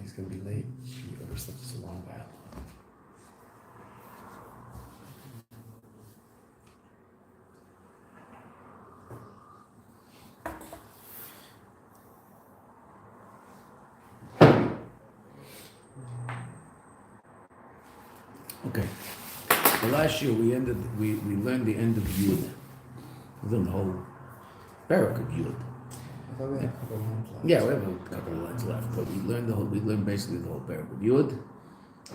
he's going to be late. He overslept us a long while. Okay. So last year we learned the end of Yud. We learned the whole Baruch of Yud. I thought we had a couple of lines left. Yeah, we have a couple of lines left, but we learned basically the whole Baruch of Yud.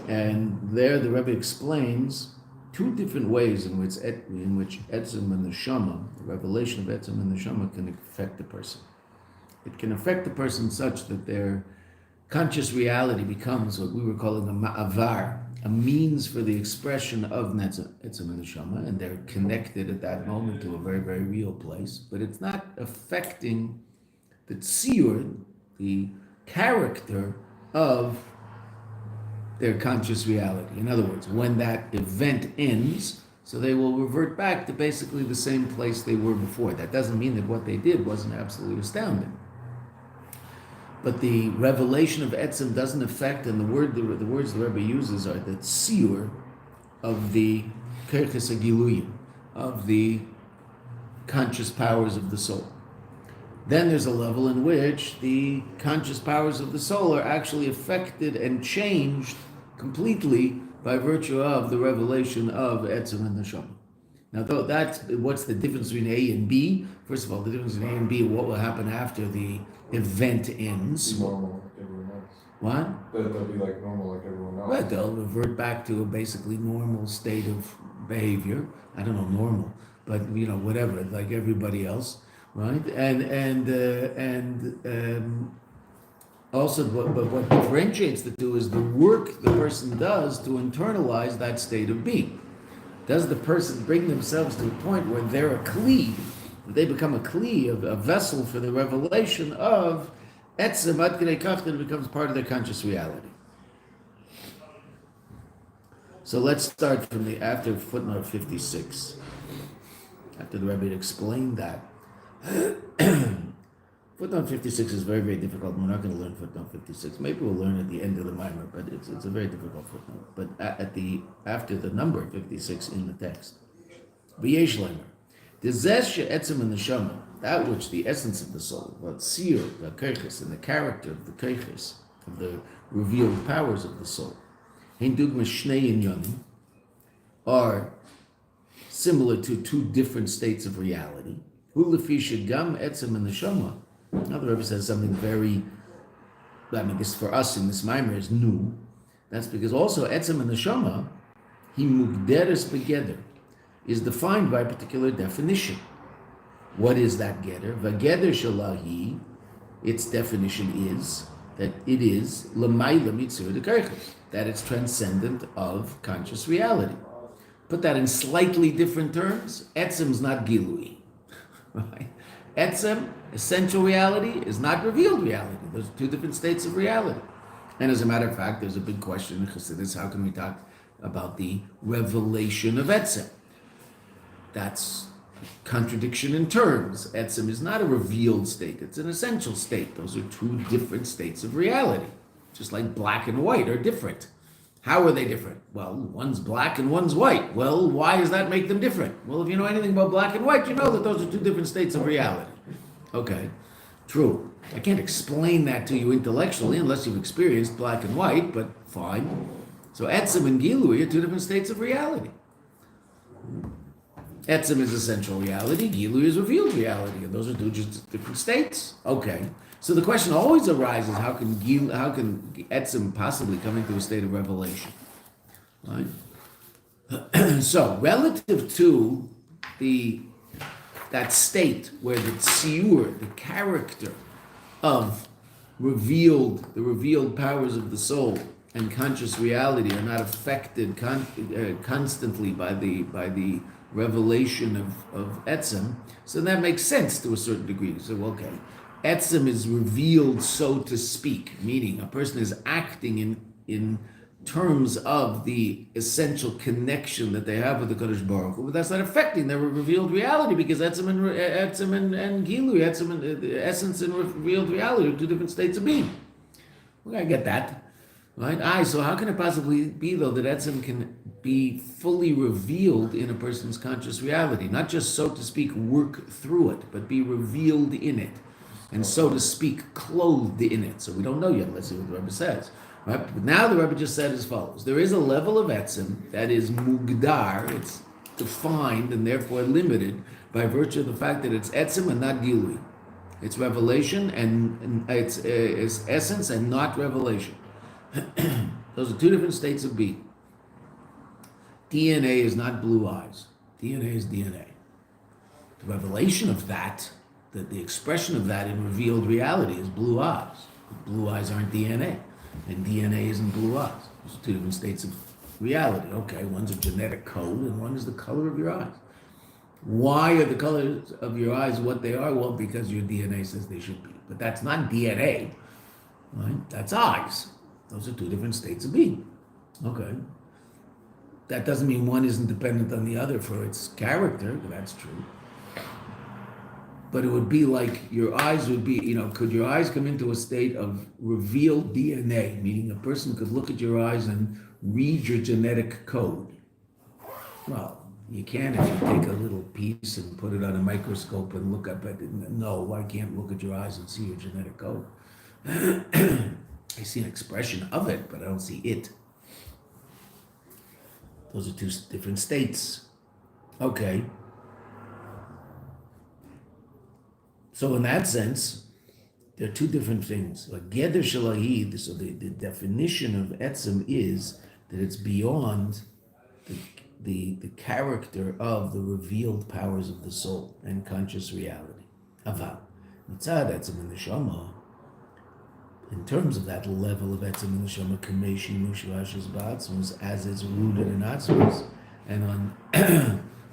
And there the Rebbe explains two different ways in which Etzem and Neshama, the revelation of Etzem and Neshama, can affect a person. It can affect a person such that their conscious reality becomes what we were calling a ma'avar, a means for the expression of Etzem and Neshama, and they're connected at that moment to a very, very real place. But it's not affecting the shiur, the character of their conscious reality. In other words, when that event ends, so they will revert back to basically the same place they were before. That doesn't mean that what they did wasn't absolutely astounding. But the revelation of Etzem doesn't affect, and the words the Rebbe uses are the shiur of the kerches hagiluyim, of the conscious powers of the soul. Then there's a level in which the conscious powers of the soul are actually affected and changed completely by virtue of the revelation of Etzem and Neshama. Now, what's the difference between A and B? First of all, the difference between A and B, what will happen after the event ends. Normal like everyone else. What? They'll be like normal like everyone else. Right, they'll revert back to a basically normal state of behavior. I don't know normal, but whatever, like everybody else, right? And also, what differentiates the two is the work the person does to internalize that state of being. Does the person bring themselves to a point where they're a kli, they become a kli, a vessel for the revelation of Etzem ad kedei kach that it becomes part of their conscious reality? So let's start from after footnote 56. After the Rebbe explained that. Footnote 56 is very, very difficult. We're not going to learn footnote 56. Maybe we'll learn at the end of the mimer, but it's a very difficult footnote. But after the number 56 in the text, v'yesh lemer, d'zeh she'etzem and neshama, that which the essence of the soul, what shiur, the kerches, and the character of the kerches, of the revealed powers of the soul, hein dugma shnei inyanim, are similar to two different states of reality. Hu lefi shegam etzem and neshama. Now the Rebbe says something very, this for us in this mimer is new. That's because also Etzem and Neshama, he mugderes begeder, is defined by a particular definition. What is that geder? V'geder shalahi, its definition is that it is l'mayla mitzvah dekerches, that it's transcendent of conscious reality. Put that in slightly different terms, Etzem is not gilui, right? Etzem, essential reality, is not revealed reality. There's two different states of reality. And as a matter of fact, there's a big question in Chassidus, how can we talk about the revelation of Etzem? That's contradiction in terms. Etzem is not a revealed state, it's an essential state. Those are two different states of reality. Just like black and white are different. How are they different? Well, one's black and one's white. Well, why does that make them different? Well, if you know anything about black and white, you know that those are two different states of reality. Okay, true. I can't explain that to you intellectually unless you've experienced black and white, but fine. So Etzem and Gilui are two different states of reality. Etzem is essential reality, Gilui is revealed reality, and those are two just different states. Okay. So the question always arises: how can Etzem possibly come into a state of revelation? Right. So relative to that state where the shiur, the character of the revealed powers of the soul and conscious reality are not affected constantly by the revelation of Etzem, so that makes sense to a certain degree. So okay. Etzem is revealed, so to speak, meaning a person is acting in terms of the essential connection that they have with the Kadosh Baruch Hu, but that's not affecting their revealed reality because Etzem and Gilui, Etzem and the essence and revealed reality are two different states of being. Okay, I get that. Right? So how can it possibly be, though, that etzem can be fully revealed in a person's conscious reality? Not just, so to speak, work through it, but be revealed in it. And so to speak, clothed in it. So we don't know yet. Let's see what the Rebbe says. Right? But now the Rebbe just said as follows. There is a level of etzem that is mugdar, it's defined and therefore limited by virtue of the fact that it's etzem and not gilui. It's revelation and it's essence and not revelation. Those are two different states of being. DNA is not blue eyes. DNA is DNA. The revelation of that, the expression of that in revealed reality is blue eyes. Blue eyes aren't DNA, and DNA isn't blue eyes. Those are two different states of reality. Okay, one's a genetic code, and one is the color of your eyes. Why are the colors of your eyes what they are? Well, because your DNA says they should be. But that's not DNA, right? That's eyes. Those are two different states of being. Okay. That doesn't mean one isn't dependent on the other for its character. That's true. But it would be like your eyes would be, could your eyes come into a state of revealed DNA, meaning a person could look at your eyes and read your genetic code? Well, you can if you take a little piece and put it on a microscope and look up at it. No, I can't look at your eyes and see your genetic code. I see an expression of it, but I don't see it. Those are two different states. Okay. So in that sense, there are two different things. Like Geder Shalahid, so the definition of etzem is that it's beyond the character of the revealed powers of the soul and conscious reality. Aval. Mitzad etzem and neshama, in terms of that level of etzem and neshama, kameshi mushvashis ba'atzmus, as it's rooted in atzmus. And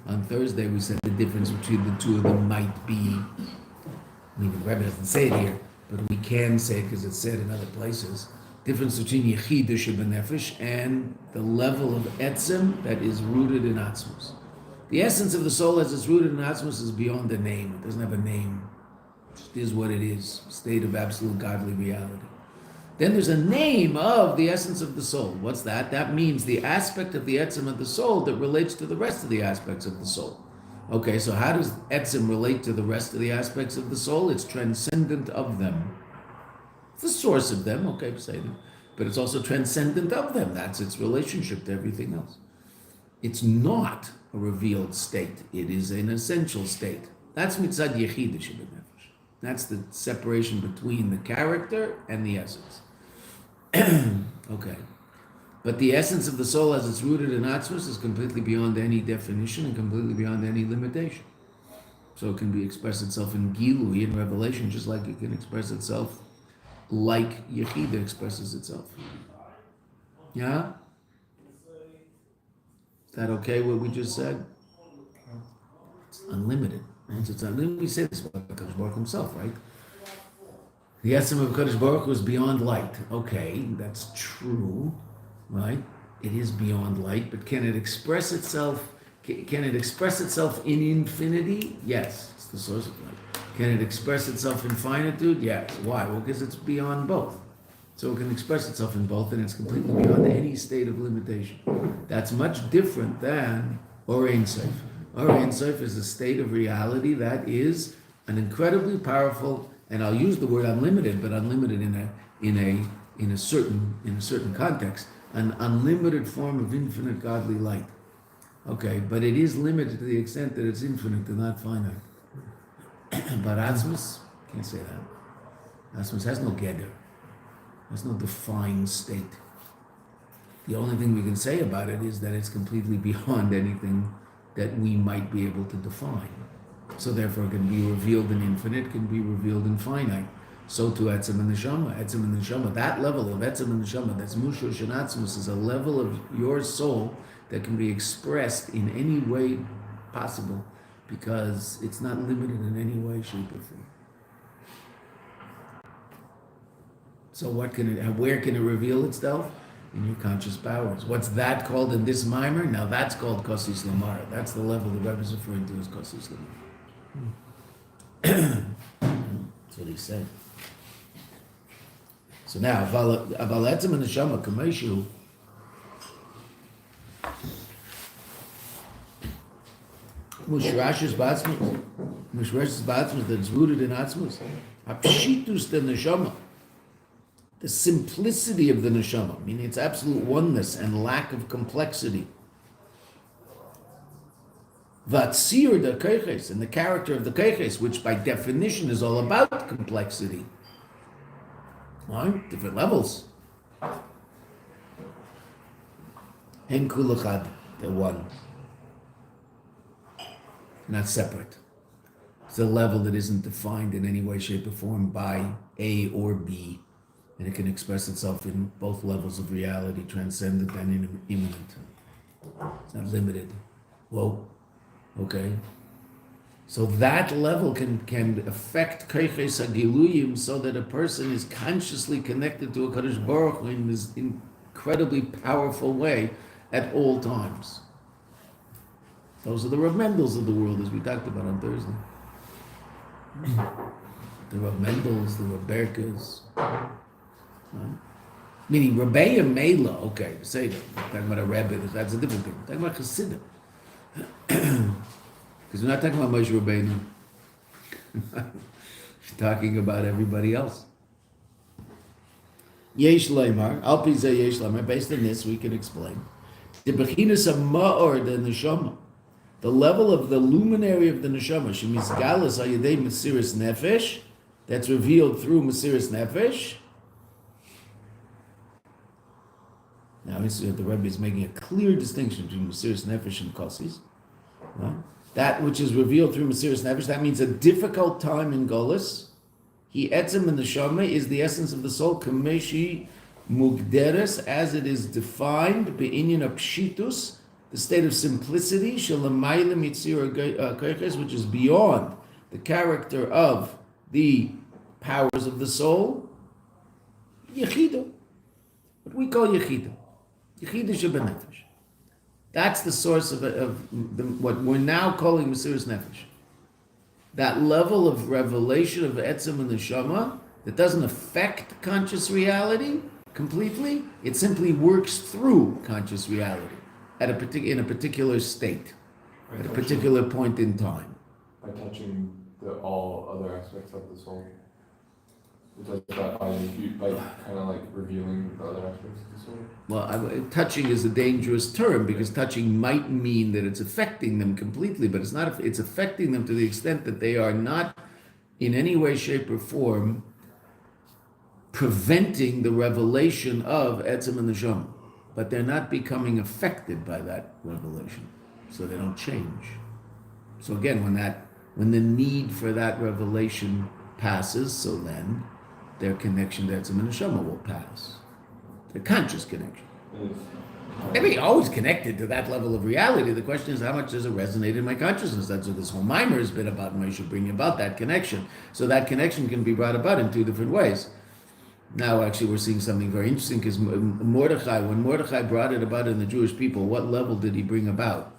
on Thursday we said the difference between the two of them might be, I mean, the Rebbe doesn't say it here, but we can say it because it's said in other places. Difference between Yechidush Benefesh and the level of etzem that is rooted in atzmus. The essence of the soul as it's rooted in atzmus is beyond a name. It doesn't have a name. It just is what it is, state of absolute godly reality. Then there's a name of the essence of the soul. What's that? That means the aspect of the etzem of the soul that relates to the rest of the aspects of the soul. Okay, so how does etzem relate to the rest of the aspects of the soul? It's transcendent of them. It's the source of them, okay, say them. But it's also transcendent of them. That's its relationship to everything else. It's not a revealed state. It is an essential state. That's mitzad yechidush b'nefesh. That's the separation between the character and the essence. Okay. But the essence of the soul as it's rooted in atzmus is completely beyond any definition and completely beyond any limitation. So it can express itself in gilui, in revelation, just like it can express itself like Yechida expresses itself. Yeah? Is that okay, what we just said? It's unlimited. It's unlimited. We say this about Kadosh Baruch himself, right? The essence of Kadosh Baruch was beyond light. Okay, that's true, right? It is beyond light, but can it express itself? Can it express itself in infinity? Yes, it's the source of light. Can it express itself in finitude? Yes. Why? Well, because it's beyond both. So it can express itself in both, and it's completely beyond any state of limitation. That's much different than Or Ein Sof. Or Ein Sof is a state of reality that is an incredibly powerful, and I'll use the word unlimited, but unlimited in a certain context, an unlimited form of infinite godly light. Okay, but it is limited to the extent that it's infinite and not finite. But Atzmus, can't say that. Atzmus has no geder. There's no defined state. The only thing we can say about it is that it's completely beyond anything that we might be able to define. So therefore it can be revealed in infinite, can be revealed in finite. So too Etzem and Neshama. Etzem and Neshama, that level of Etzem and Neshama, that's Mushush and Atzmus, is a level of your soul that can be expressed in any way possible, because it's not limited in any way, shape, or form. So where can it reveal itself? In your conscious powers. What's that called in this mimer? Now that's called Kosis Lamar. That's the level the Rebbe is referring to as Kosis Lamar. That's what he said. So now, aval etzem and neshama kameshu. Mushrashes b'atzmus that is rooted in atzmus. Hapshitus the neshama, the simplicity of the neshama, meaning its absolute oneness and lack of complexity. Vatzir the keiches, and the character of the keiches, which by definition is all about complexity. Right? Different levels. Hen kulachad, they're one. Not separate. It's a level that isn't defined in any way, shape, or form by A or B. And it can express itself in both levels of reality, transcendent and immanent. It's not limited. Whoa. Okay. So that level can affect keiches hagiluyim, so that a person is consciously connected to a Kadosh Baruch in this incredibly powerful way at all times. Those are the Rav Mendels of the world, as we talked about on Thursday. The Rav Mendels, the Rav Berkas. Right? Meaning Rebbeim Mela, okay, say that. Talking about a Rebbe, that's a different thing. Talking about Chassidus. Because we're not talking about Moshe Rabbeinu. We're talking about everybody else. Yesh Leimar, Al Pi Zeh Yesh Leimar, based on this we can explain. The Bechinas of Ma'or, the Neshama, the level of the luminary of the Neshama, Shemizgalas Ayadei Mesiris Nefesh, that's revealed through Mesiris Nefesh. Now, the Rebbe is making a clear distinction between Mesiris Nefesh and Kosis. Right? That which is revealed through Mesiris Nefesh, that means a difficult time in Golus. He etzem in the Neshama is the essence of the soul, Kameshi Mugderes, as it is defined, Be'inyan of Pshitus, the state of simplicity, Shalamayla Mitzir Keiches, which is beyond the character of the powers of the soul. Yechido. What we call Yechido. Yechido Shebenefesh. That's the source of what we're now calling Mesiris Nefesh. That level of revelation of Etzem and Neshama that doesn't affect conscious reality completely, it simply works through conscious reality at in a particular state, at a particular point in time. By touching all other aspects of the soul. It does that by kind of like revealing the other aspects of the soul. Well, touching is a dangerous term because touching might mean that it's affecting them completely, but it's not. It's affecting them to the extent that they are not, in any way, shape, or form, preventing the revelation of Etzem and Neshama, but they're not becoming affected by that revelation, so they don't change. So again, when the need for that revelation passes, so then their connection to Etzem and Neshama will pass. Their conscious connection. They may be always connected to that level of reality. The question is, how much does it resonate in my consciousness? That's what this whole mimer has been about, and I should bring about that connection. So that connection can be brought about in two different ways. Now, actually, we're seeing something very interesting, because Mordechai, when Mordechai brought it about in the Jewish people, what level did he bring about?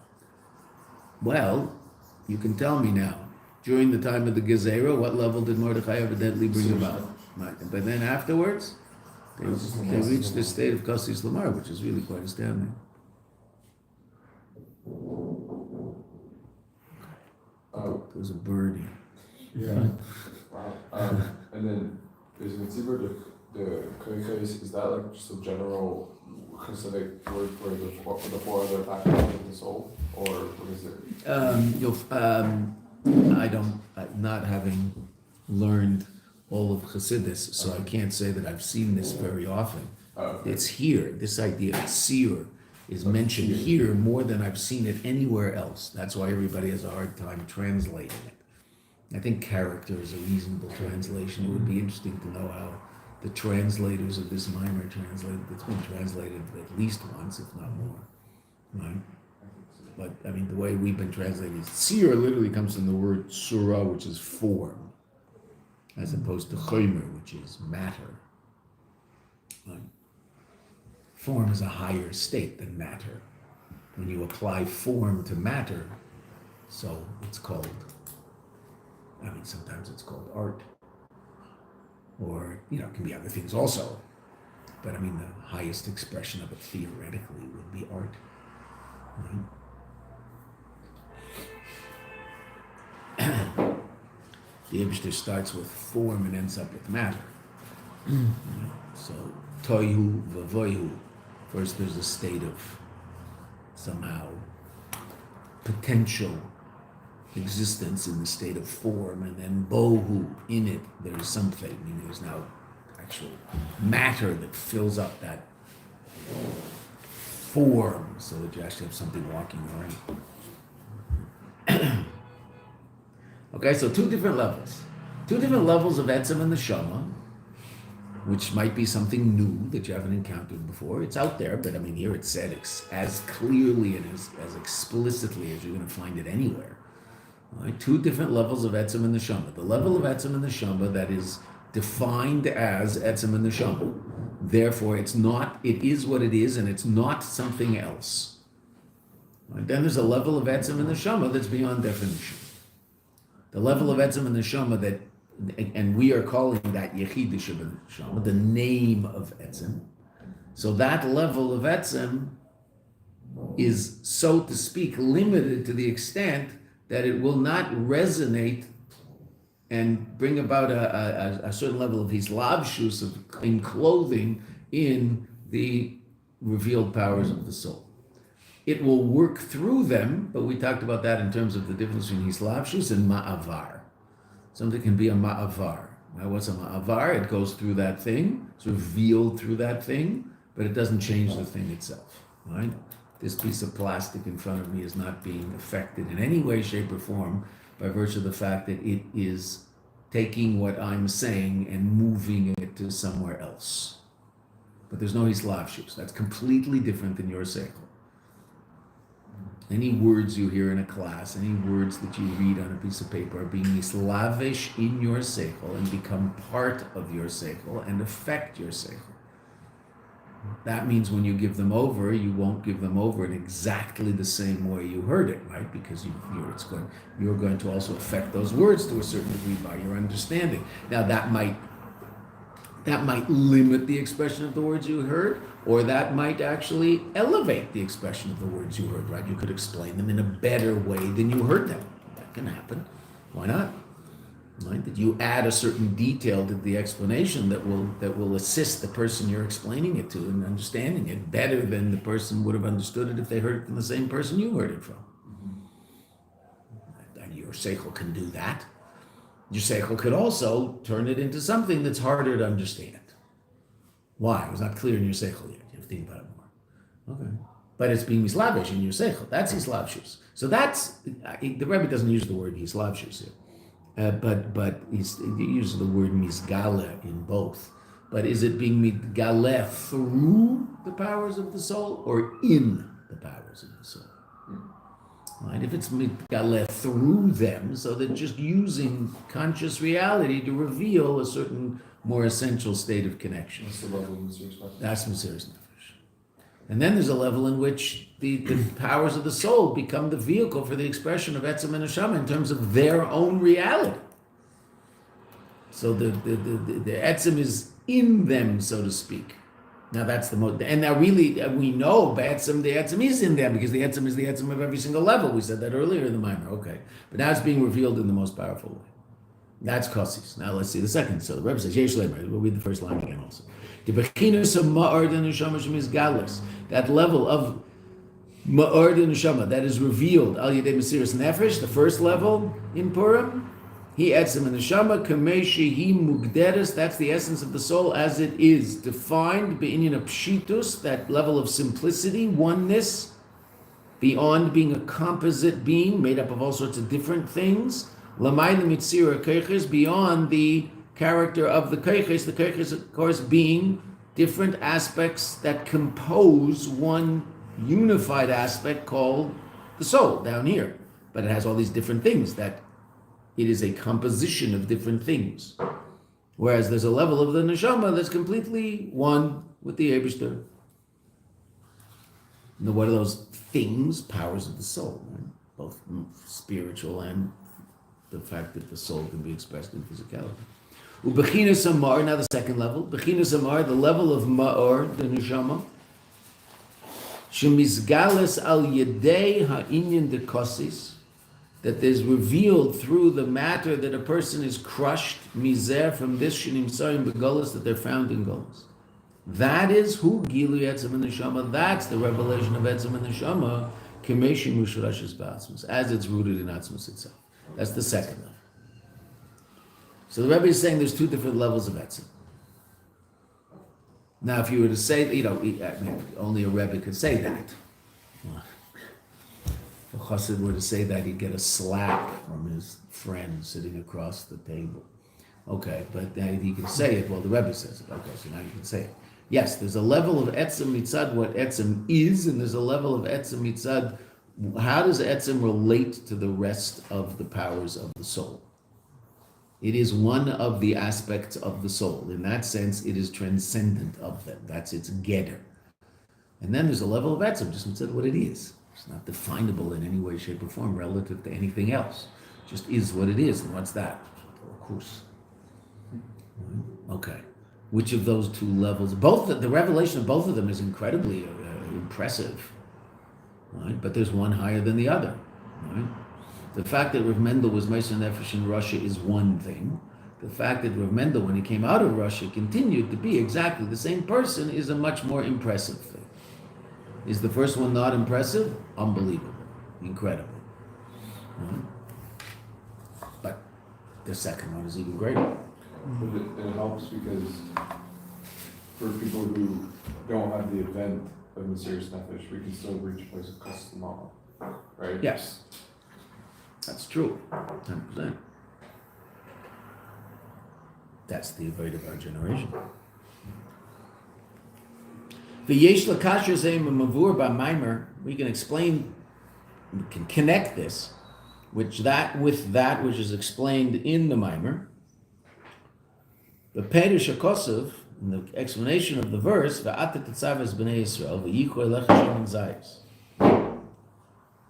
Well, you can tell me now. During the time of the Gezerah, what level did Mordechai evidently bring about? Right. But then afterwards, they reached the state of Kosis Lamar, which is really quite astounding. There's a bird here. Yeah. Wow. And then is the Keiches, is that like just a general Hasidic word for the four other faculties of the soul, or what is it? Not having learned all of Chassidus, so I can't say that I've seen this very often. Okay. It's here. This idea of shiur is mentioned here more than I've seen it anywhere else. That's why everybody has a hard time translating it. I think character is a reasonable translation. It would be interesting to know how the translators of this mimer translated. It's been translated at least once, if not more. Right? But I mean, the way we've been translating, shiur literally comes from the word surah, which is form, as opposed to chomer, which is matter. Right? Form is a higher state than matter. When you apply form to matter, so it's called, sometimes it's called art. or it can be other things also. But I mean, the highest expression of it theoretically would be art. Right? The Eibishter starts with form and ends up with matter. So, toihu v'voihu. First, there's a state of somehow potential existence in the state of form, and then bohu, in it, there's something. Meaning there's now actual matter that fills up that form, so that you actually have something walking around. Okay, so two different levels of etzem and neshama, which might be something new that you haven't encountered before. It's out there, but I mean, here it's said as clearly and as explicitly as you're going to find it anywhere. All right, two different levels of etzem and neshama. The level of etzem and neshama that is defined as etzem and neshama. Therefore, it is what it is, and it's not something else. Right? Then there's a level of etzem and neshama that's beyond definition. The level of etzem and neshama that, and we are calling that yechid neshama, the name of etzem. So that level of etzem is, so to speak, limited to the extent that it will not resonate and bring about a certain level of hislavshus, in clothing, in the revealed powers of the soul. It will work through them, but we talked about that in terms of the difference between hislavshus and ma'avar. Something can be a ma'avar. Now, what's a ma'avar? It goes through that thing, it's revealed through that thing, but it doesn't change the thing itself. Right? This piece of plastic in front of me is not being affected in any way, shape, or form by virtue of the fact that it is taking what I'm saying and moving it to somewhere else. But there's no hislavshus. That's completely different than your seichel. Any words you hear in a class, any words that you read on a piece of paper are being mislavish in your seichel and become part of your seichel and affect your seichel. That means when you give them over, you won't give them over in exactly the same way you heard it, right? Because you're going to also affect those words to a certain degree by your understanding. Now that might limit the expression of the words you heard, or that might actually elevate the expression of the words you heard, right? You could explain them in a better way than you heard them. That can happen. Why not? Right? That you add a certain detail to the explanation that will assist the person you're explaining it to in understanding it better than the person would have understood it if they heard it from the same person you heard it from. And your seichel can do that. Your seichel could also turn it into something that's harder to understand. Why? It was not clear in your seichel yet. You have to think about it more. Okay. But it's being mislavish in your seichel. That's hislavshus. So that's, the Rebbe doesn't use the word hislavshus here. But he uses the word misgale in both. But is it being misgale through the powers of the soul or in the powers of the soul? Right? If it's misgale through them, so they're just using conscious reality to reveal a certain more essential state of connection. That's the level of Mesiris Nefesh. That's Mesiris Nefesh. And then there's a level in which the powers of the soul become the vehicle for the expression of etzem and neshama in terms of their own reality. So the etzem is in them, so to speak. Now that's the most, and now really we know the etzem is in them because the etzem is the etzem of every single level. We said that earlier in the Maimer. Okay, but now it's being revealed in the most powerful way. That's Chassidus. Now let's see the second. So the Rebbe says, Yesh Lemer. We'll read the first line again also. The bechinas of ma'or de neshama shemis galus. That level of ma'or de neshama that is revealed al yedei Mesiris Nefesh, the first level in Purim. He etzem and neshama kamei shehi mugderes. That's the essence of the soul as it is defined beinyan of pshitus. That level of simplicity, oneness, beyond being a composite being made up of all sorts of different things. Lamayla mitzira keiches, beyond the character of the keiches of course being different aspects that compose one unified aspect called the soul down here. But it has all these different things that it is a composition of different things. Whereas there's a level of the neshama that's completely one with the Eibishter. Now, what are those things? Powers of the soul, right? Both spiritual and the fact that the soul can be expressed in physicality. Ubechinas Amar, now the second level. Bechinas Amar, the level of Ma'or, the Neshama. Shemizgales al Yedei ha'inyan de kosis, that is revealed through the matter that a person is crushed, mizer, from this shenim sarim begolos, that they're found in golos. That is who Gilu Etzem and Neshama, that's the revelation of Etzem and Neshama, Kemeshi Mushurashis Ba'atzmus, as it's rooted in Atzmus itself. That's the second level. So the Rebbe is saying there's two different levels of Etzem. Now, if you were to say, only a Rebbe could say that. If a Chassid were to say that, he'd get a slap from his friend sitting across the table. Okay, but he can say it, well, the Rebbe says it. Okay, so now you can say it. Yes, there's a level of Etzem Mitzad, what Etzem is, and there's a level of Etzem Mitzad, how does Etzem relate to the rest of the powers of the soul? It is one of the aspects of the soul. In that sense, it is transcendent of them. That's its getter. And then there's a level of Etzem, just Mitzad what it is. It's not definable in any way, shape, or form relative to anything else. It just is what it is, and what's that? Of course. Okay. Which of those two levels? Both the revelation of both of them is incredibly impressive, right? But there's one higher than the other, right? The fact that Rav Mendel was Meister Nefesh in Russia is one thing. The fact that Rav Mendel, when he came out of Russia, continued to be exactly the same person is a much more impressive thing. Is the first one not impressive? Unbelievable, incredible, right? But the second one is even greater. But it helps because for people who don't have the event of Mysterious Nefesh, we can still reach a place of custom law, right? Yes, that's true, 100%. That's the avoid of our generation. V'yesh l'kasher zeim mavur ba'maimer. We can explain, we can connect this, with that which is explained in the Maimer. The Perish HaKosav, in the explanation of the verse, Veata tetzave b'nei Yisrael, v'yichoi lecha shemen zayis.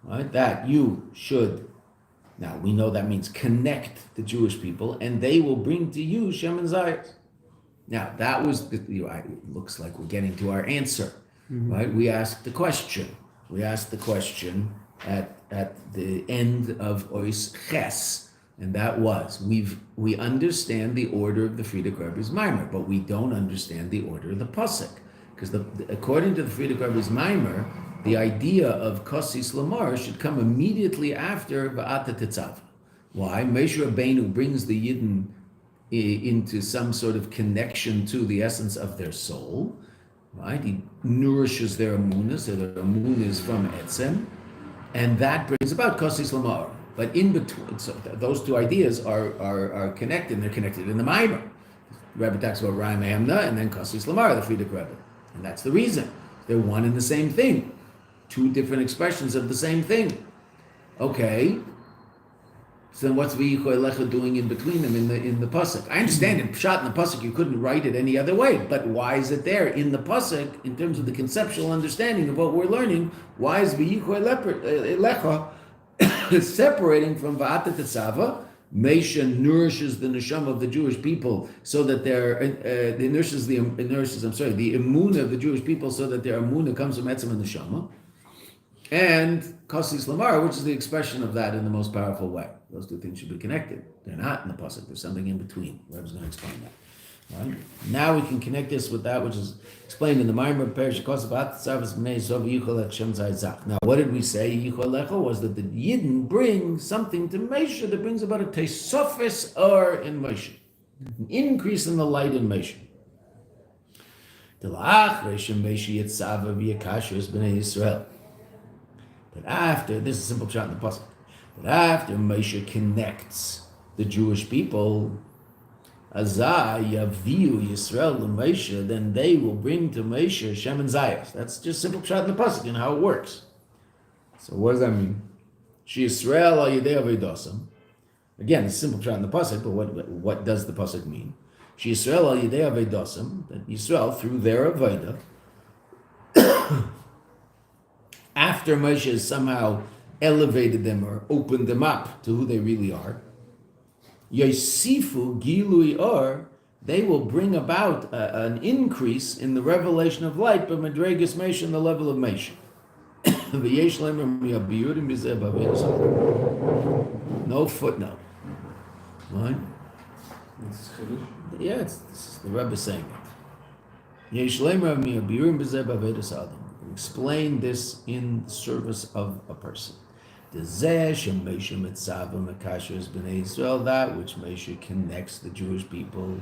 Right, that you should. Now we know that means connect the Jewish people, and they will bring to you shemen zayis. Now that was, it looks like we're getting to our answer, right? We asked the question. We asked the question at the end of Ois Ches. And that was, we understand the order of the Frierdiker Rebbe's Maimer, but we don't understand the order of the Pasuk. Because according to the Frierdiker Rebbe's Maimer, the idea of Kosis Lamar should come immediately after Veata tetzave. Why? Moshe Rabbeinu brings the Yidden into some sort of connection to the essence of their soul, right? He nourishes their emunah, so their emunah is from Etzem, and that brings about Kosis Lamar. But in between, so those two ideas are connected, and they're connected in the Maimer. The Rebbe talks about Rai Mehamna and then Kosis Lamar, the Frierdiker Rebbe. And that's the reason. They're one and the same thing. Two different expressions of the same thing. Okay. So then what's V'yichoi Lecha doing in between them in the Pasuk? I understand in Pshat in the Pasuk you couldn't write it any other way, but why is it there in the Pasuk, in terms of the conceptual understanding of what we're learning? Why is V'yichoi Lecha separating from Veata tetzave? Moshe nourishes the neshama of the Jewish people so that nourishes the emunah of the Jewish people so that their emunah comes from etzem and neshama, and Kosis Lamar, which is the expression of that in the most powerful way. Those two things should be connected. They're not in the pasuk. There's something in between. Rebbe's going to explain that. Right? Now we can connect this with that which is explained in the Maimer Perish HaKosav. Now, what did we say? Yichol Lecha was that the Yidden bring something to Moshe that brings about a tesofes or in Moshe, an increase in the light in Moshe. But after, this is a simple shot in the pasuk. But after Moshe connects the Jewish people, Azah Yaviu Yisrael Moshe, then they will bring to Moshe Shem and Zayas. That's just simple shot in the pasuk and how it works. So what does that mean? She Yisrael al Yedei Avedosam. Again, it's simple shot in the pasuk, but what does the pasuk mean? She Yisrael al Yedei Avedosam, that Yisrael through their Aveda, after Moshe has somehow elevated them or opened them up to who they really are, Yosifu Gilui Or, they will bring about an increase in the revelation of light, but Madregas Mesh in the level of Mesh. No footnote. Right? Yeah, it's the Rebbe saying it. Explain this in service of a person. That which Moshe connects the Jewish people,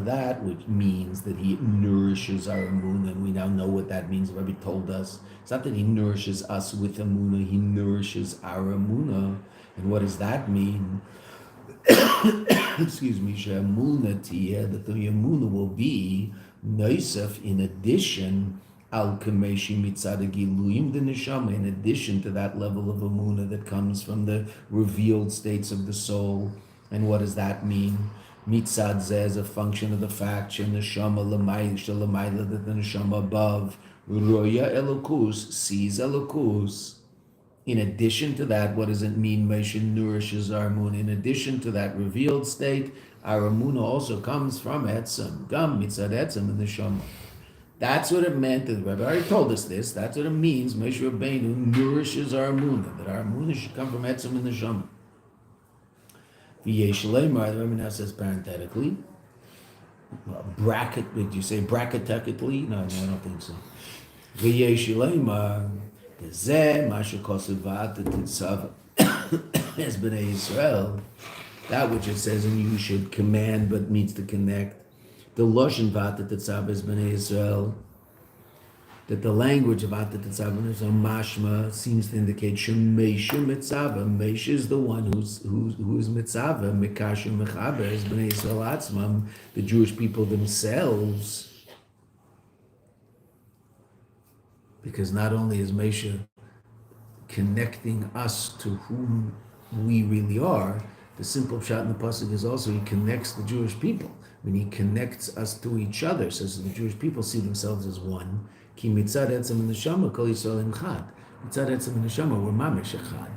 that which means that he nourishes our emunah, and we now know what that means. Rabbi told us it's not that he nourishes us with emunah; he nourishes our emunah. And what does that mean? Excuse me, that the emunah will be noisef in addition. Al kameshi mitzad giluyim the neshama, in addition to that level of emunah that comes from the revealed states of the soul. And what does that mean? Mitzad zeh is a function of the fact neshama l'mayla, that the neshama above roya elokus, sees elokus. In addition to that, what does it mean? Moshe nourishes our emunah. In addition to that revealed state, our emunah also comes from etzem, gam mitzad etzem and neshama. That's what it meant. The Rebbe already told us this. That's what it means. Moshe Rabbeinu nourishes our emunah, that our emunah should come from etzem and neshama. V'yesh leimar, the Rebbe now says parenthetically, bracket, did you say bracketically? No, I don't think so. V'yesh leimar, zeh masha kosev Veata tetzave as b'nei Yisrael, that which it says, and you should command, but means to connect. The Loshen Veata tetzave as b'nei Yisrael, that the language of Veata tetzave is mashma seems to indicate shemesha mitzava. Mesh is the one who is mitzava. Mikasha mechaber is b'nei Yisrael atzmam, the Jewish people themselves. Because not only is Moshe connecting us to whom we really are, the simple pshat in the pasuk is also he connects the Jewish people. When he connects us to each other, so the Jewish people see themselves as one. Ki mitzad etzem neshama kol Yisrael chad. Mitzad etzem neshama we're mamish echad.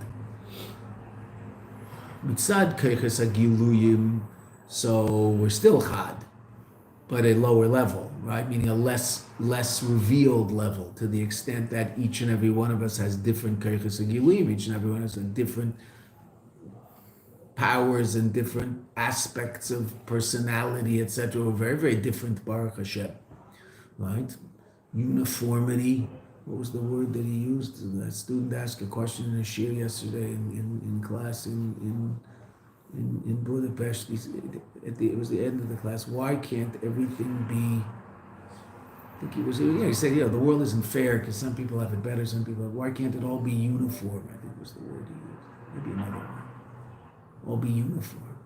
Mitzad keiches agiluyim, so we're still chad, but a lower level, right? Meaning a less revealed level, to the extent that each and every one of us has different keiches agiluyim. Each and every one of us has different powers and different aspects of personality, etc. We're very, very different, Baruch Hashem, right? Uniformity. What was the word that he used? A student asked a question in a shiur yesterday in class in Budapest. He said, it was the end of the class. Why can't everything be? I think he said, the world isn't fair because some people have it better, some people have. Why can't it all be uniform? I think was the word he used. Maybe another one. All be uniform.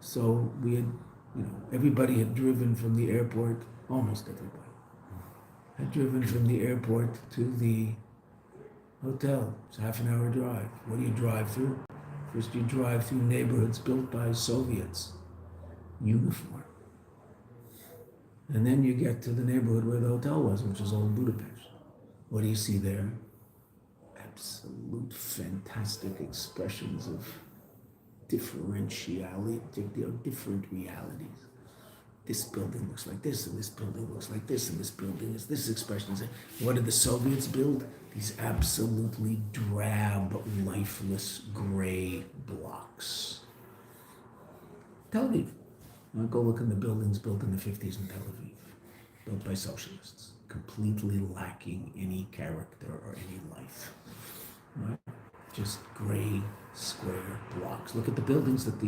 So we had, everybody had driven from the airport, almost everybody, had driven from the airport to the hotel. It's a half an hour drive. What do you drive through? First you drive through neighborhoods built by Soviets, uniform. And then you get to the neighborhood where the hotel was, which is old Budapest. What do you see there? Absolute fantastic expressions of differentiality, different realities. This building looks like this, and this building looks like this, and this building is this expression. What did the Soviets build? These absolutely drab, lifeless, gray blocks. Tel Aviv. Now go look in the buildings built in the 50s in Tel Aviv, built by socialists, completely lacking any character or any life. Right? Just gray, square blocks. Look at the buildings that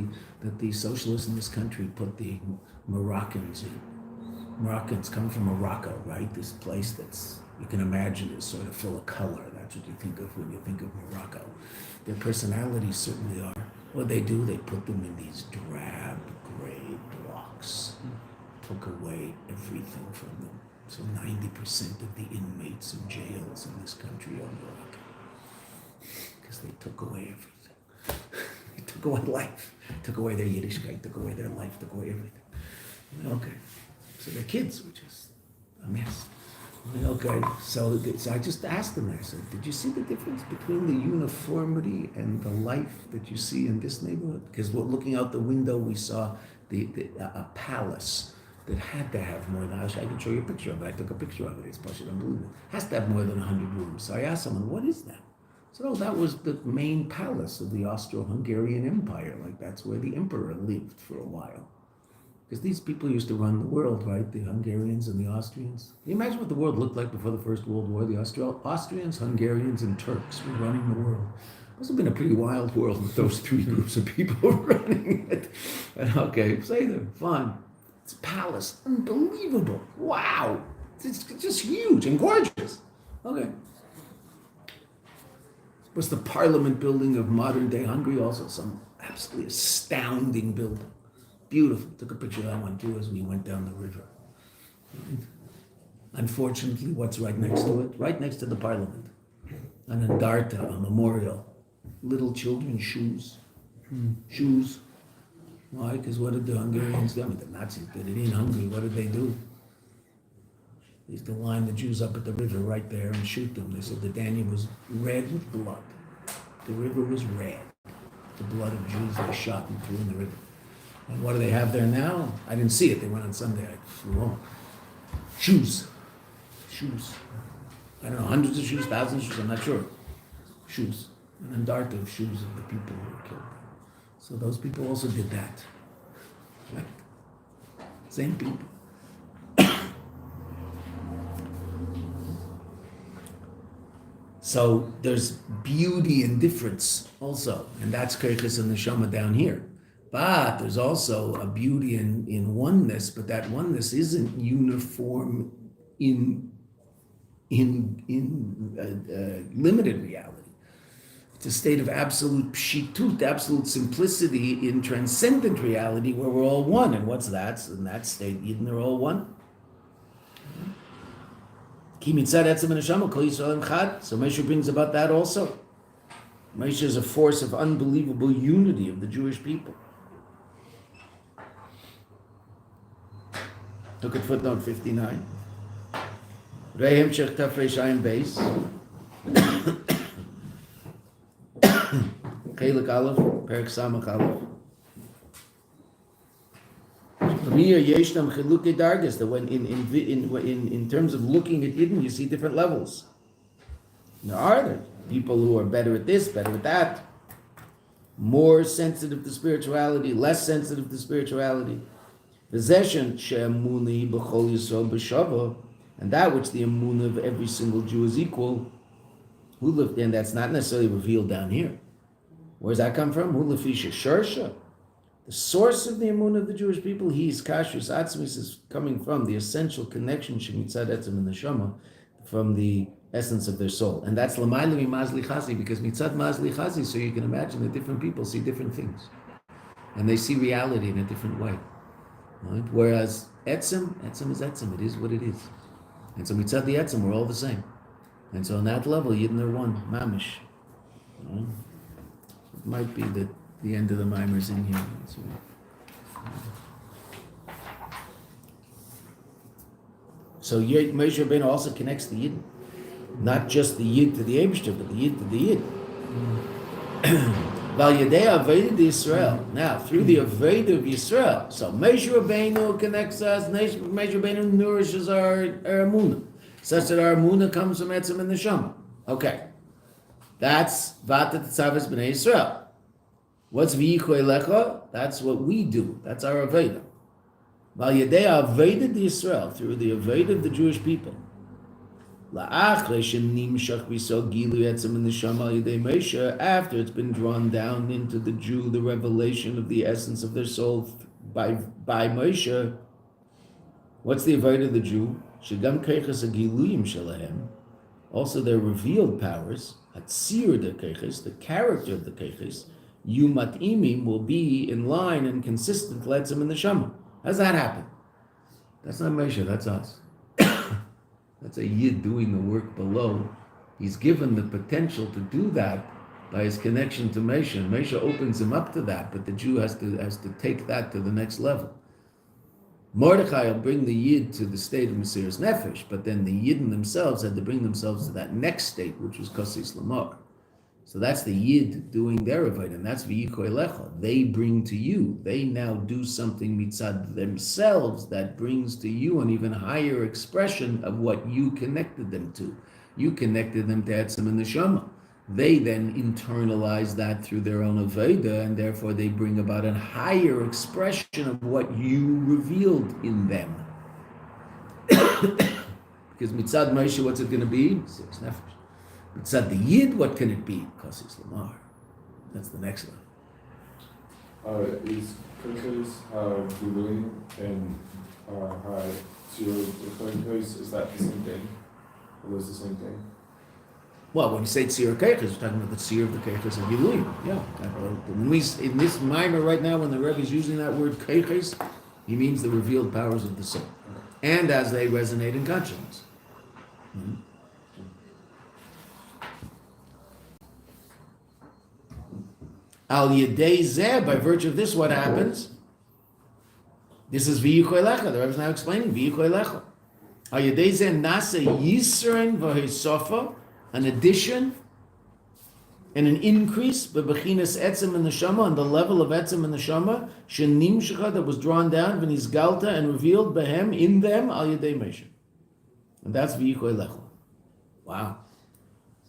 the socialists in this country put the Moroccans in. Moroccans come from Morocco, right? This place that's, you can imagine, is sort of full of color. That's what you think of when you think of Morocco. Their personalities certainly are. What they do, they put them in these drab, gray blocks. Took away everything from them. So 90% of the inmates in jails in this country are Moroccan. Because they took away everything. They took away life, took away their Yiddishkeit, took away their life, took away everything. Okay, so they're kids, which is a mess. Okay, so I just asked him, I said, did you see the difference between the uniformity and the life that you see in this neighborhood? Because looking out the window, we saw a palace that had to have more than, I can show you a picture of it. I took a picture of it. It's partially unbelievable. Has to have more than 100 rooms. So I asked someone, what is that? I said, oh, that was the main palace of the Austro-Hungarian Empire. Like, that's where the emperor lived for a while. Because these people used to run the world, right? The Hungarians and the Austrians. Can you imagine what the world looked like before the First World War? The Austrians, Hungarians, and Turks were running the world. It must have been a pretty wild world with those three groups of people running it. And okay, say them, fine. It's a palace, unbelievable. Wow. It's just huge and gorgeous. Okay. Was the parliament building of modern day Hungary also some absolutely astounding building. Beautiful. Took a picture of that one too as we went down the river. Unfortunately, what's right next to it? Right next to the parliament. An andarta, a memorial. Little children's shoes. Shoes. Why? Because what did the Hungarians do? I mean, the Nazis did it in Hungary. What did they do? They used to line the Jews up at the river right there and shoot them. They said the Danube was red with blood. The river was red. The blood of Jews they shot and threw in the river. And what do they have there now? I didn't see it. They went on Sunday. I flew home. Shoes. Shoes. I don't know, hundreds of shoes, thousands of shoes, I'm not sure. Shoes. An andarta of shoes of the people who were killed. So those people also did that. Right? Same people. So there's beauty and difference also. And that's Kirchis and Neshama down here. But there's also a beauty in oneness, but that oneness isn't uniform in limited reality. It's a state of absolute pshitut, absolute simplicity in transcendent reality where we're all one. And what's that? In that state, Yidden are all one. So Moshe brings about that also. Moshe is a force of unbelievable unity of the Jewish people. Look at footnote 59. Rehem Shech Tafresh Ayin Beis. Chelik Aleph, Perek Samach Aleph. Here, Yeshnam Chilukei Dargas, that when in terms of looking at Yidden, you see different levels. There people who are better at this, better at that, more sensitive to spirituality, less sensitive to spirituality. And that which the emunah of every single Jew is equal, and that's not necessarily revealed down here. Where does that come from? The source of the emunah of the Jewish people, he's kashrus atzmis, is coming from the essential connection shemitzad etzem and neshama, from the essence of their soul. And that's l'mayla mimazli chazi, because mitzad mazli chazi, so you can imagine that different people see different things. And they see reality in a different way. Right? Whereas etzem is etzem, it is what it is. And so mitzad the etzem, we're all the same. And so on that level, Yidden are one, mamish. Right? It might be that the end of the mimers in here. So Moshe Rabbeinu also connects the Yid, not just the Yid to the Eibishter, but the Yid to the Yid. Val Yedei Aveda de Yisrael. Now, through the Aveda of Yisrael, so Moshe Rabbeinu connects us. Moshe Rabbeinu nourishes our emunah, such that our emunah comes from Etzem and Neshama. Okay, that's Veata tetzave b'nei Yisrael. What's v'yichu elecha? That's what we do. That's our Aveda. Val Yedei Aveda de Yisrael, through the Aveda of the Jewish people. After it's been drawn down into the Jew, the revelation of the essence of their soul by Moshe. What's the avodah of the Jew? Also their revealed powers, the character of the keiches, yumatimim, will be in line and consistent letzim in the shama. How does that happen? That's not Moshe, that's us. That's a Yid doing the work below. He's given the potential to do that by his connection to Moshe. Moshe opens him up to that, but the Jew has to take that to the next level. Mordechai will bring the Yid to the state of Mesiras Nefesh, but then the Yidden themselves had to bring themselves to that next state, which was Kosis Lamar. So that's the Yid doing their avodah, and that's V'yikoy Lecha. They bring to you. They now do something mitzad themselves that brings to you an even higher expression of what you connected them to. You connected them to Etzem and Neshama. They then internalize that through their own avodah, and therefore they bring about a higher expression of what you revealed in them. Because mitzad Moshe, what's it going to be? Mesiras Nefesh. Mitzad the Yid, what can it be? Kosis Lamar. That's the next level. Is Kirkos Gilui and shiur, is that the same thing? Are those the same thing? Well, when you say tzir keiches, we're talking about the tzir of the keiches of Gilui. Yeah. When we, in this mimer right now, when the Rebbe is using that word keiches, he means the revealed powers of the soul, and as they resonate in consciousness. Mm-hmm. Al Yedei Zeh, by virtue of this, what happens? This is V'yikoy Lecha. The Rebbe is now explaining V'yikoy Lecha. Al Yedei Zeh Nase Yisren V'Hisofa, an addition and an increase, B'Bechinas Etzem and Neshama, on the level of Etzem and Neshama, Shenimshecha, that was drawn down, V'Nizgalta, and revealed Behem, in them, Al Yedei Moshe. And that's V'yikoy Lecha. Wow.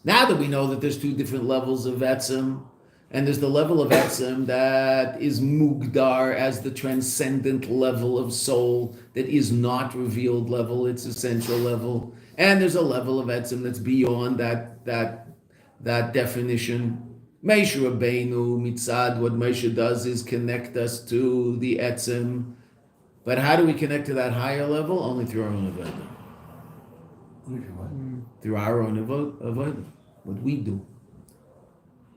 Now that we know that there's two different levels of Etzem, and there's the level of Etzem that is mugdar as the transcendent level of soul that is not revealed level, its essential level. And there's a level of Etzem that's beyond that definition. Moshe Rabbeinu, mitzad, what Moshe does is connect us to the Etzem. But how do we connect to that higher level? Only through our own avodah. Through our own avodah. What we do.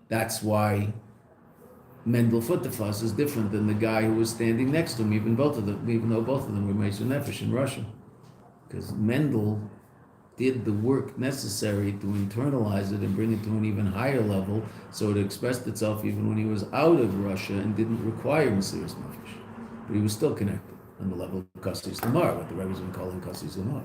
That's why Mendel Futafas is different than the guy who was standing next to him, even though both of them were Mesiras Nefesh in Russia. Because Mendel did the work necessary to internalize it and bring it to an even higher level, so it expressed itself even when he was out of Russia and didn't require Mesiras Nefesh. But he was still connected on the level of Kosis Lamar, what the Rebbe's been calling Kosis Lamar.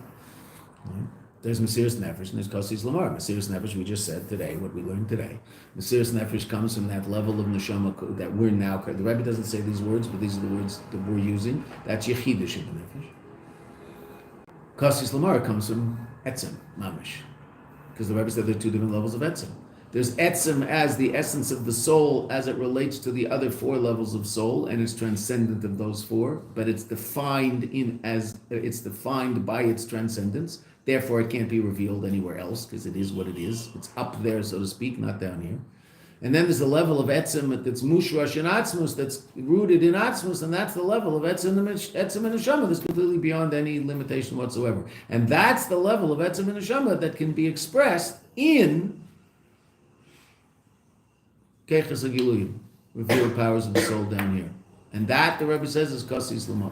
Right? There's Mesiras Nefesh and there's Kosis Lamar. Mesiras Nefesh, we just said today, what we learned today. Mesiras Nefesh comes from that level of Neshama that we're now, the Rebbe doesn't say these words, but these are the words that we're using. That's Yechidish in the Nefesh. Kosis Lamar comes from Etzem, Mamish. Because the Rebbe said there are two different levels of Etzem. There's Etzem as the essence of the soul as it relates to the other four levels of soul, and it's transcendent of those four, but it's defined by its transcendence. Therefore, it can't be revealed anywhere else because it is what it is. It's up there, so to speak, not down here. And then there's the level of Etzem that's Mushrash and Atzmus, that's rooted in Atzmus, and that's the level of Etzem and Neshama that's completely beyond any limitation whatsoever. And that's the level of Etzem and Neshama that can be expressed in Keiches HaGiluyim, revealed powers of the soul down here. And that, the Rebbe says, is Kosis Lamar.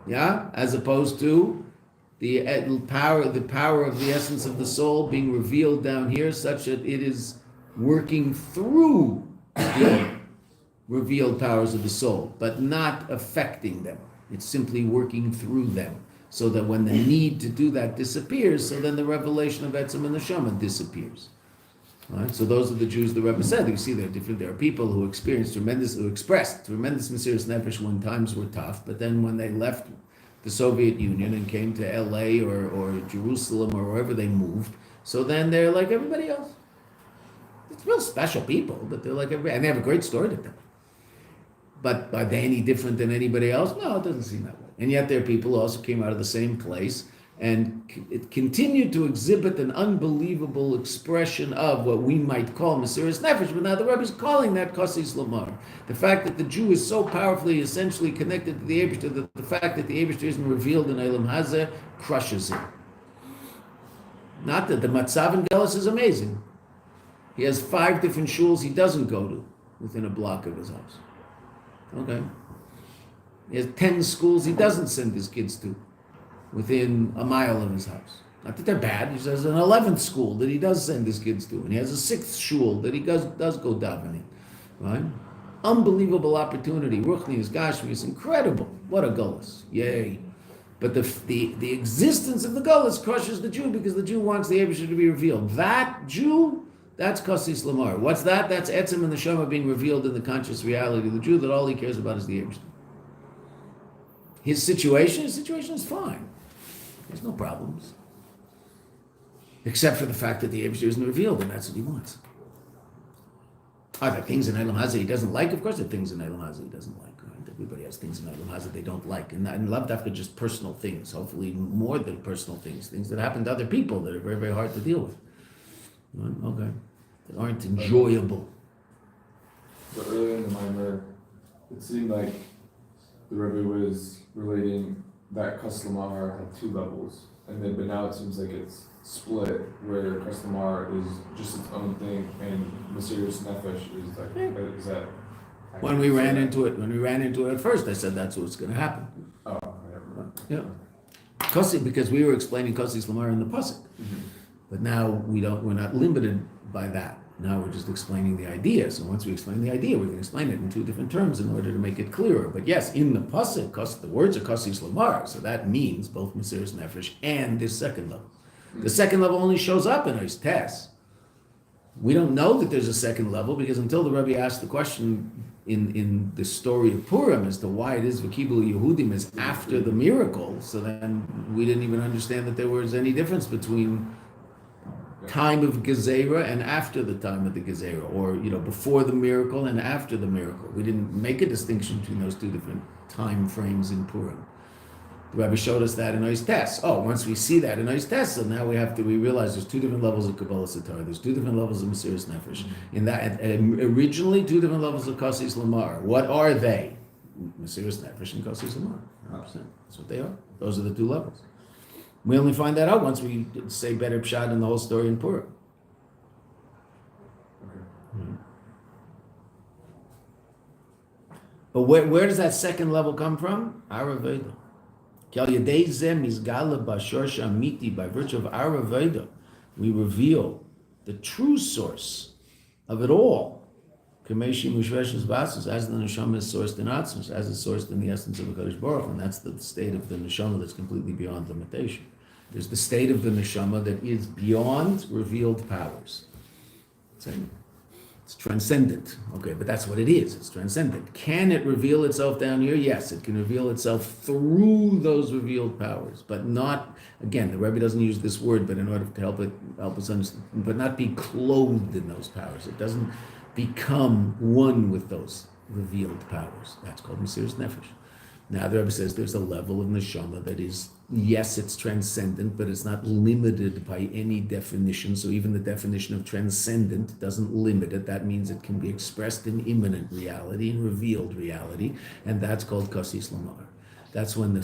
Yeah, as opposed to the power of the essence of the soul being revealed down here, such that it is working through the revealed powers of the soul, but not affecting them. It's simply working through them, so that when the need to do that disappears, so then the revelation of Etzem and Neshama disappears. Right? So those are the Jews the Rebbe said. You see, they're different. There are people who expressed tremendous Mesiras Nefesh when times were tough, but then when they left the Soviet Union and came to LA or Jerusalem or wherever they moved, so then they're like everybody else. It's real special people, but they're like everybody, and they have a great story to tell. But are they any different than anybody else? No, it doesn't seem that way. And yet there are people who also came out of the same place, and it continued to exhibit an unbelievable expression of what we might call Mesiras Nefesh, but now the Rebbe is calling that Kosis Lamar. The fact that the Jew is so powerfully, essentially connected to the Eibishter, that the fact that the Eibishter isn't revealed in Eilam Hazeh crushes him. Not that the Matzav in Gelus is amazing. He has 5 different shuls he doesn't go to within a block of his house. Okay. He has 10 schools he doesn't send his kids to within a mile of his house. Not that they're bad. He has an 11th school that he does send his kids to, and he has a 6th shul that he does go davening, right? unbelievable opportunity. Ruchnius, Gashmius, incredible. What a gullus. Yay. But the existence of the gullus crushes the Jew because the Jew wants the Eibusher to be revealed. That Jew, that's Kasis Lamar. What's that? That's Etzem and the Shema being revealed in the conscious reality of the Jew, that all he cares about is the Eibusher. His situation is fine. There's no problems. Except for the fact that the Eibusher isn't revealed, and that's what he wants. Are there things in Elam Hazeh he doesn't like? Of course there are things in Elam Hazeh he doesn't like. Right? Everybody has things in Elam Hazeh they don't like. And lav dafka just personal things, hopefully more than personal things that happen to other people that are very, very hard to deal with. Okay. That aren't enjoyable. So earlier in the Maimer, it seemed like the Rebbe was relating that Kaslamar had two levels. But now it seems like it's split, where Kaslamar is just its own thing, and Mysterious Nefesh is like, is that? When we ran into it at first, I said that's what's going to happen. Oh, I never remember. Yeah. Because we were explaining Kosis Lamar in the Pasuk. But now we're not limited by that. Now we're just explaining the idea. So once we explain the idea, we can explain it in two different terms in order to make it clearer. But yes, in the Pasuk, the words are Kosis Lamar, so that means both Mesiris Nefesh and this second level. The second level only shows up in his test. We don't know that there's a second level because until the Rebbe asked the question in the story of Purim as to why it is V'kibul Yehudim is after the miracle, so then we didn't even understand that there was any difference between time of Gezerah and after the time of the Gezerah, or before the miracle and after the miracle. We didn't make a distinction between those two different time frames in Purim. The Rebbe showed us that in Ois Tes. Once we see that in Ois Tes, so now we realize there's two different levels of Kabbalah Satar. There's two different levels of Mesiris Nefesh. In that, originally two different levels of Kasis Lamar. What are they? Mesiris Nefesh and Kasis Lamar. 100%. That's what they are. Those are the two levels. We only find that out once we say better pshat in the whole story in Purim. Okay. But where does that second level come from? Araveda. By virtue of Araveda, we reveal the true source of it all. As the neshama is sourced in Atzmos, as it's sourced in the essence of the Kadosh Baruch, and that's the state of the neshama that's completely beyond limitation. There's the state of the neshama that is beyond revealed powers. It's transcendent. Okay, but that's what it is. It's transcendent. Can it reveal itself down here? Yes, it can reveal itself through those revealed powers, but not, again, the Rebbe doesn't use this word, but in order to help us understand, but not be clothed in those powers. It doesn't become one with those revealed powers. That's called Mesiris Nefesh. Now the Rebbe says there's a level of neshama that is, yes, it's transcendent, but it's not limited by any definition. So even the definition of transcendent doesn't limit it. That means it can be expressed in immanent reality, in revealed reality, and that's called Kasis Lamar. That's when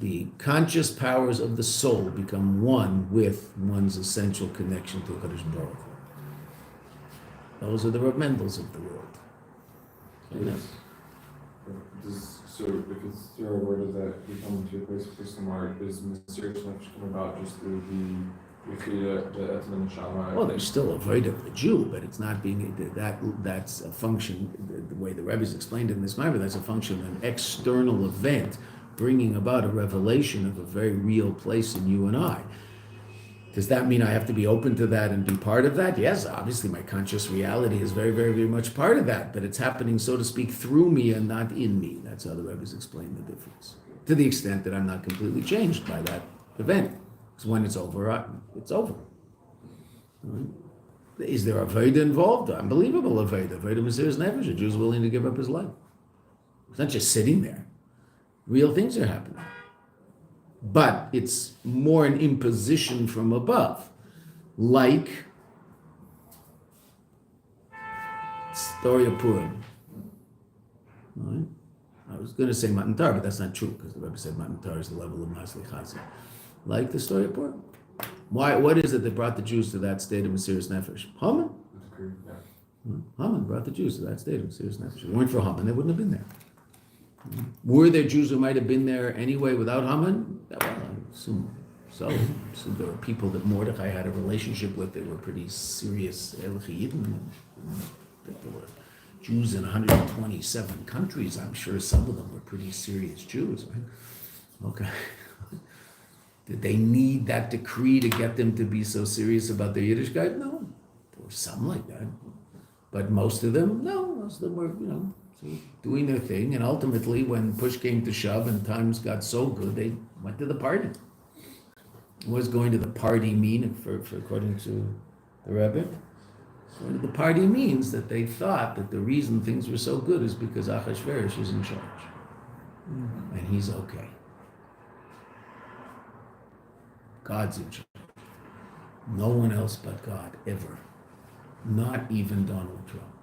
the conscious powers of the soul become one with one's essential connection to Kadosh Baruch. Those are the Reb Mendels of the world. So if it's through a word of that we come to a place of Lamar, is Mysterious Nefesh come about just through the Etzem and Shama? Well, there's still a void of the Jew, but it's not being that's a function. The way the Rebbe's explained in this matter, that's a function of an external event bringing about a revelation of a very real place in you and I. Does that mean I have to be open to that and be part of that? Yes, obviously my conscious reality is very, very, very much part of that, but it's happening, so to speak, through me and not in me. That's how the Rebbe's explained the difference. To the extent that I'm not completely changed by that event. Because when it's over, it's over. Right? Is there a Veata involved? Unbelievable Veata. Veata Mesiris Nefesh. A Jew's willing to give up his life. It's not just sitting there. Real things are happening. But it's more an imposition from above, like story of Purim. Right? I was going to say Matan Torah, but that's not true because the Rebbe said Matan Torah is the level of Masli Chazir. Like the story of Purim. Why? What is it that brought the Jews to that state of Mesiris Nefesh? Haman. Haman brought the Jews to that state of Mesiris Nefesh. If it weren't for Haman, they wouldn't have been there. Were there Jews who might have been there anyway without Haman? Well, I assume so. So there were people that Mordechai had a relationship with that were pretty serious Elchiyim. That were Jews in 127 countries. I'm sure some of them were pretty serious Jews, right? Okay. Did they need that decree to get them to be so serious about their Yiddishkeit? No. There were some like that. But most of them, no. Most of them were, doing their thing. And ultimately, when push came to shove and times got so good, they went to the party. What does going to the party mean, according to the Rebbe? Going to the party means that they thought that the reason things were so good is because Achashverosh is in charge. And he's okay. God's in charge. No one else but God, ever. Not even Donald Trump.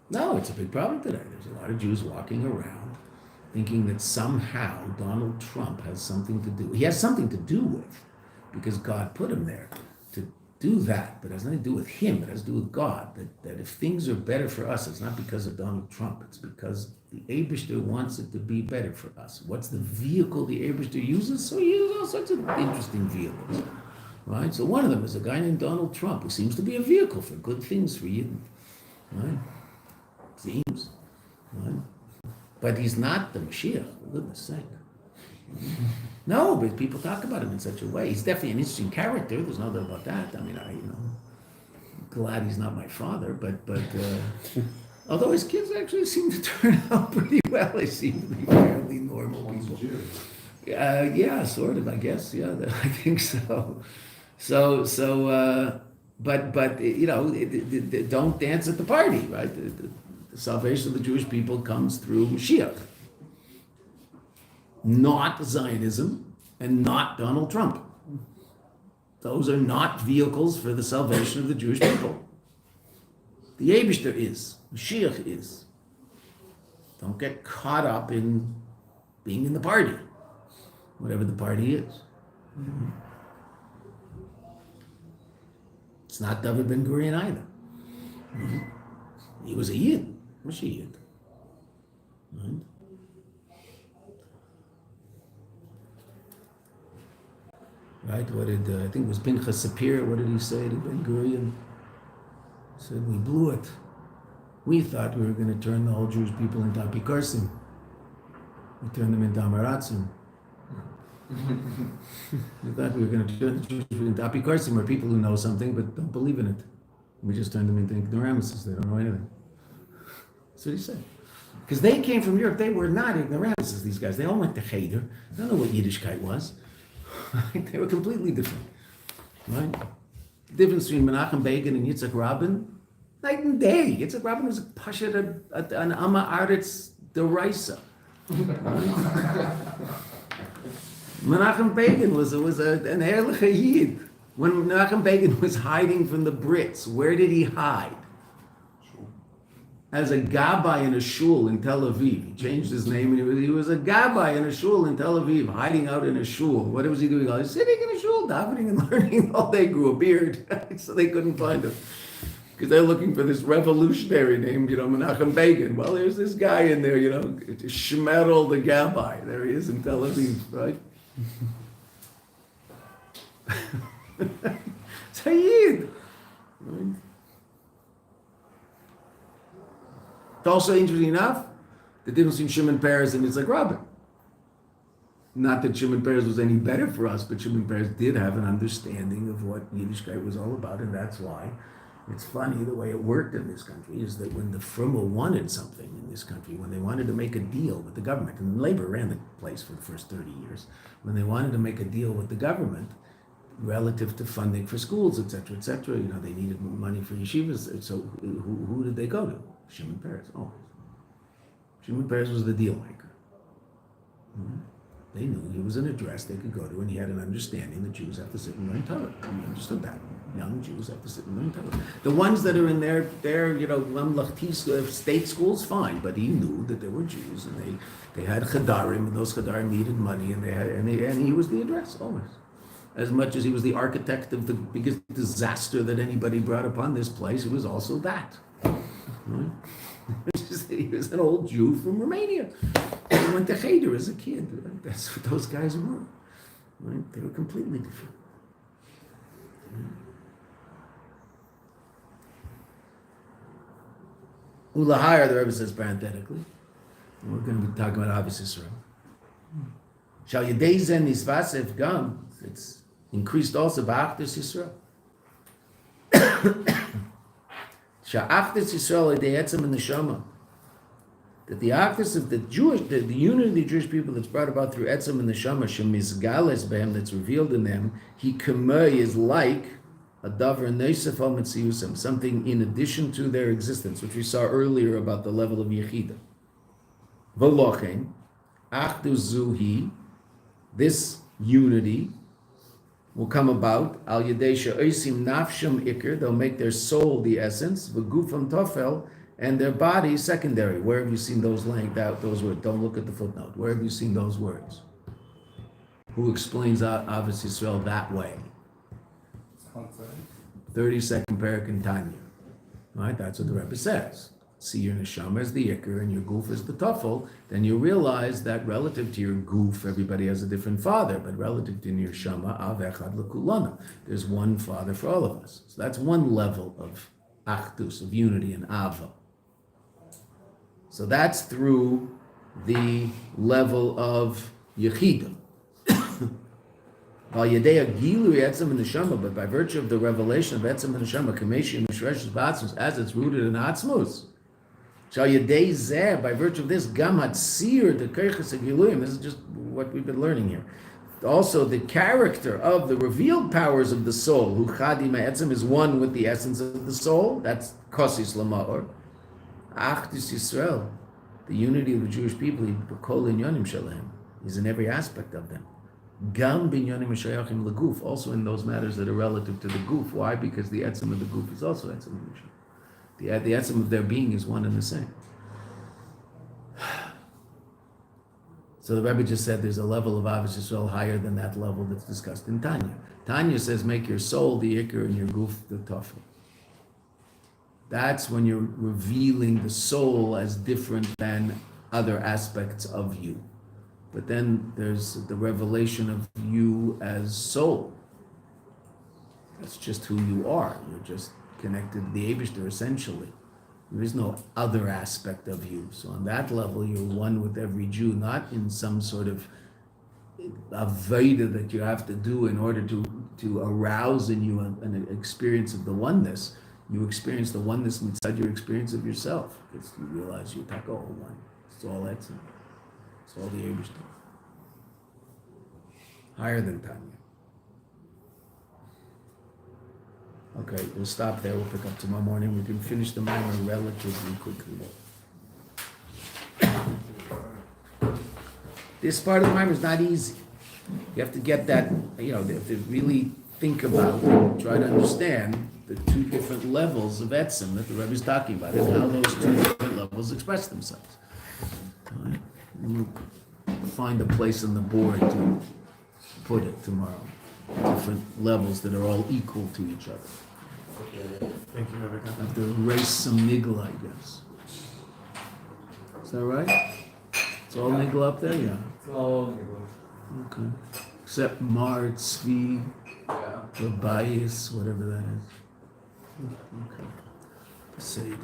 No, it's a big problem today. There's a lot of Jews walking around thinking that somehow Donald Trump has something to do. He has something to do with, because God put him there to do that, but it has nothing to do with him. It has to do with God. That if things are better for us, it's not because of Donald Trump. It's because the Eibishter wants it to be better for us. What's the vehicle the Eibishter uses? So he uses all sorts of interesting vehicles, right? So one of them is a guy named Donald Trump, who seems to be a vehicle for good things for you, right? Seems, right? But he's not the Mashiach, for goodness sake. No, but people talk about him in such a way. He's definitely an interesting character. There's no doubt about that. I mean, I'm glad he's not my father, but although his kids actually seem to turn out pretty well, they seem to be fairly normal people. Yeah, sort of, I guess. Yeah, I think so. But don't dance at the party, right? The salvation of the Jewish people comes through Mashiach. Not Zionism and not Donald Trump. Those are not vehicles for the salvation of the Jewish people. The Eibishter is. Mashiach is. Don't get caught up in being in the party, whatever the party is. Mm-hmm. It's not David Ben Gurion either. Mm-hmm. He was a Yid. Was he Yid? Right? Right? What did I think it was Pinchas Sapir? What did he say to Ben Gurion? He said, "We blew it. We thought we were going to turn the whole Jewish people into apikorsim. We turned them into amaratzim. We thought we were going to turn the Jewish people into apikorsim, or people who know something but don't believe in it. We just turned them into ignoramuses. They don't know anything." That's what he said. Because they came from Europe. They were not ignoramuses, these guys. They all went to Cheder. They don't know what Yiddishkeit was. They were completely different, right? The difference between Menachem Begin and Yitzhak Rabin, night and day. Yitzhak Rabin was a pashat an Amma Aretz Deraisa. Menachem Begin was an Erlich Yid. When Menachem Begin was hiding from the Brits, where did he hide? As a gabbai in a shul in Tel Aviv. He changed his name and he was a gabbai in a shul in Tel Aviv, hiding out in a shul. What was he doing? He was sitting in a shul, davening and learning all day, grew a beard, so they couldn't find him. Because they're looking for this revolutionary named, Menachem Begin. Well, there's this guy in there, Shmerel the gabbai. There he is in Tel Aviv, right? Sayyid. Right? It's also interesting enough, the difference between Shimon Peres and Yitzhak Rabin. Not that Shimon Peres was any better for us, but Shimon Peres did have an understanding of what Yiddishkeit was all about, and that's why it's funny the way it worked in this country is that when the Fruma wanted something in this country, when they wanted to make a deal with the government, and Labor ran the place for the first 30 years, when they wanted to make a deal with the government relative to funding for schools, etc., they needed money for yeshivas, so who did they go to? Shimon Peres. Oh, Shimon Peres was the deal maker. Mm-hmm. They knew he was an address they could go to, and he had an understanding that Jews have to sit and learn Torah. He understood that. Young Jews have to sit and learn Torah. The ones that are in their Mamlachti state schools, fine, but he knew that there were Jews, and they had Chadarim, and those Chadarim needed money, and he was the address, always. As much as he was the architect of the biggest disaster that anybody brought upon this place, it was also that. Right? He was an old Jew from Romania. He went to Cheder as a kid. Right? That's what those guys were. Right? They were completely different. Ulahayar, the Rebbe says parenthetically. And we're going to be talking about obvious Yisrael. Shall Yedei Zen Nisvasef Gam, it's increased also by Achdus Yisrael. Sha'achdus Yisrael Yedei Etzem and Neshama. That the Achdus of the unity of the Jewish people that's brought about through Etzem and Neshama, Shemizgales Behem, that's revealed in them, he kamei is like a davar neisef al mitziyusam, something in addition to their existence, which we saw earlier about the level of Yechida. V'lochen, Achdus Zuhi, this unity will come about al yedesha oisim nafsham ikr, they'll make their soul the essence, v'gufam tofel, and their body secondary. Where have you seen those those words? Don't look at the footnote. Where have you seen those words? Who explains Avos Yisrael that way? 32nd parak in Tanya. Right? That's what the Rebbe says. See your neshama as the ikr and your goof as the tafel, then you realize that relative to your goof, everybody has a different father, but relative to your neshama, av echad lekulana, there's one father for all of us. So that's one level of achdus, of unity and ava. So that's through the level of yechida. But by virtue of the revelation of etzem and neshama, kameshim mishreshes b'atzmus, as it's rooted in atzmus. Shall yedei zeh, by virtue of this, gam hatzir the keiches agiluyim. This is just what we've been learning here. Also, the character of the revealed powers of the soul, who chadi ma'etzem, is one with the essence of the soul. That's kosis lama'or. Achdus Yisrael, the unity of the Jewish people, b'kol inyanim shalem, is in every aspect of them. Gam binyanim shayachim leguf, also in those matters that are relative to the guf. Why? Because the etzem of the guf is also etzem of the Neshama. The etzem of their being is one and the same. So the Rebbe just said there's a level of Avos Yisrael higher than that level that's discussed in Tanya. Tanya says make your soul the ikr and your guf the tafel. That's when you're revealing the soul as different than other aspects of you. But then there's the revelation of you as soul. That's just who you are. You're just connected to the Eibishter essentially. There is no other aspect of you. So on that level, you're one with every Jew, not in some sort of Veata that you have to do in order to arouse in you an experience of the oneness. You experience the oneness inside your experience of yourself, because you realize you're all one. It's all Etzem. It's all the Eibishter. Higher than Tanya. Okay, we'll stop there. We'll pick up tomorrow morning. We can finish the minor relatively quickly. This part of the minor is not easy. You have to get that, you have to really think about it, try to understand the two different levels of etzem that the Rebbe is talking about and how those two different levels express themselves. All right? We'll find a place on the board to put it tomorrow. Different levels that are all equal to each other. Okay. Thank you, Rebbe. I have to erase some nigla, I guess. Is that right? It's all nigla up there? Yeah. It's all nigla. Okay. Except Mar, Tzvi, Rabayis, whatever that is. Okay. Seder.